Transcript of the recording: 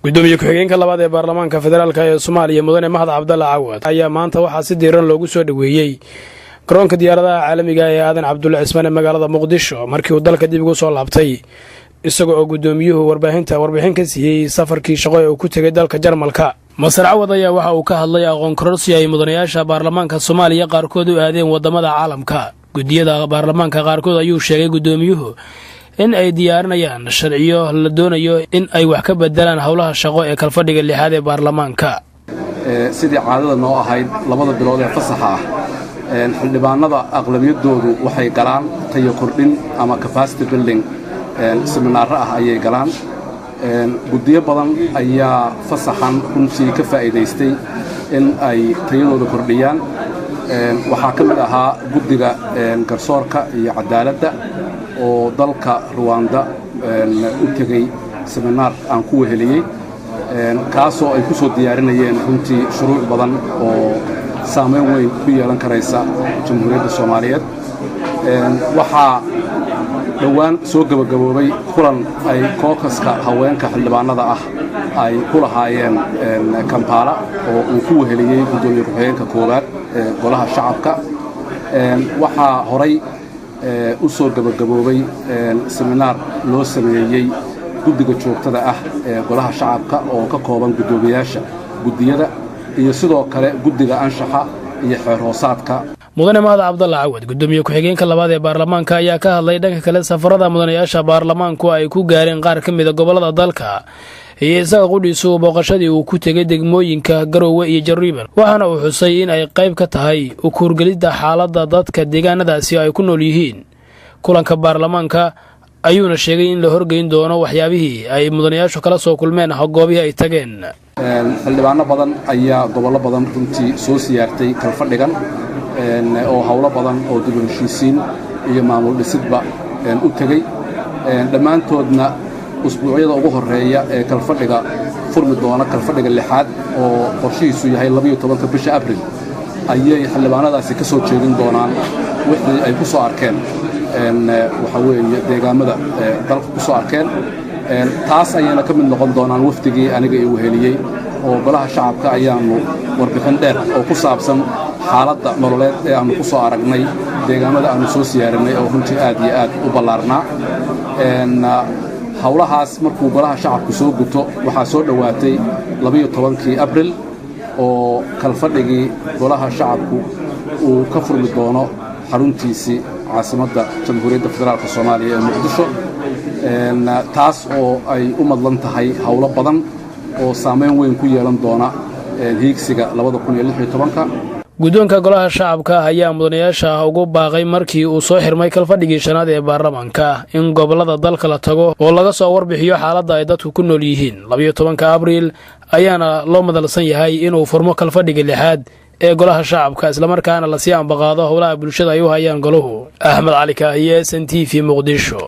gudoomiye ku-xigeenka labaad ee baarlamaanka federaalka ee Soomaaliya mudane Mahad Cabdalla Cawad ayaa maanta waxaa si diiran loogu soo dhaweeyay garoonka diyaaradaha caalamiga ee Aadan Cabdulle Cismaan ee magaalada Muqdisho markii uu dalka dib ugu soo laabtay isagoo oo gudoomiyuhu warbixin ka siiyay safarkii shaqo ee uu ku tagay dalka Jarmalka. Masar Cawad ayaa waxa uu ka hadlay aqoon kororsi ay mudanayaasha baarlamaanka Soomaaliya qaarkood u aadeen wadamada caalamka. Gudiyada baarlamaanka qaarkood ayuu sheegay gudoomiyuhu in ay diyaarinayaan sharciyo la doonayo in ay wax ka bedelaan howlaha shaqo ee kalfadhiga lixaad ee baarlamaanka. sidii caadada noo ahayd labada bilood ee fasaxa ah xildhibaanada aqlabiyadoodu waxay galaan tayo kordhin ama capacity building seminaar ah ayay galaan. gudiyo badan ayaa fasaxan runtii ka faa'iideystay in ay tayadooda kordhiyaan. waxaa ka mid ahaa guddiga garsoorka iyo cadaaladda oo dalka Rwanda u tegay seminaar aan ku weheliyay kaasoo ay ku soo diyaarinayeen runtii shuruuc badan oo saameyn weyn ku yeelan karaysa jamhuuriyadda Soomaaliyeed. waxaa dhawaan soo gabagaboobay kulan ay kookaska haweenka xildhibaanada ah ay ku lahaayeen Kampala oo uu ku weheliyay gudoomiye ku-xigeenka koowaad ee golaha shacabka. waxaa horay u soo gabagaboobay seminaar loo sameeyay guddiga joogtada ah ee golaha shacabka oo ka kooban gudoomiyaasha gudiyada iyo sidoo kale guddiga anshaxa iyo xeer hoosaadka. mudane Mahad Cabdalla Cawad gudoomiye ku-xigeenka labaad ee baarlamaanka ayaa ka hadlay dhanka kale safarada mudanayaasha baarlamaanku ay ku gaareen qaar ka mid ah gobolada dalka iyo isaga qudhiisu booqashadii uu ku tegay degmooyinka Garowe iyo Jariban, waxaana uu xusay in ay qayb ka tahay u kuurgelidda xaaladda dadka deegaanadaasi ay ku nool yihiin. kulanka baarlamaanka ayuuna sheegay in la horgeyn doono waxyaabihii ay mudanayaashu kala soo kulmeen goobihii ay tageen. xildhibaano badan ayaa gobollo badan runtii soo siyaartay kalfadhigan oo hawlo badan oo dib u heshiisiin iyo maamul dhisidba u tegay. dhammaantoodna usbuucyada ugu horeeya ee kalfadhiga furmi doona kalfadhiga lixaad oo qorshihiisu yahay 12 bisha Abriil ayay xildhibaanadaasi ka soo jeedin doonaan wixii ay ku soo arkeen waxa weeye deegaamada dalka ku soo arkeen. taas ayayna ka mid noqon doonaan wafdigii aniga ee weheliyay oo golaha shacabka ayaanu warbixin dheer oo ku saabsan xaaladda nololeed ee aanu ku soo aragnay deegaamada aanu soo siyaarinay oo runtii aad iyo aad u ballaarnaa. hawlahaas markuu golaha shacabku soo guto waxaa soo dhowaatay 12 Abriil oo kalfadhigii golaha shacabku uu ka furmi doono xaruntiisii caasimadda jamhuuriyadda federaalka Soomaaliya ee Muqdisho. taas oo ay u madlan tahay hawlo badan oo saameyn weyn ku yeelan doona hiigsiga 2016. guddoonka golaha shacabka ayaa mudanayaasha ugu baaqay markii uu soo xirmay kalfadhigii shanaad ee baarlamaanka in gobolada dalka la tago oo laga soo warbixiyo xaaladda ay dadku ku nool yihiin. 12 Abriil ayaana loo madalsan yahay inuu furmo kalfadhiga lixaad ee golaha shacabka islamarkaana la sii ambaqaado howlaha bulshada ay u hayaan golahu. Axmed Cali Kaahiye, SNTV, Muqdisho.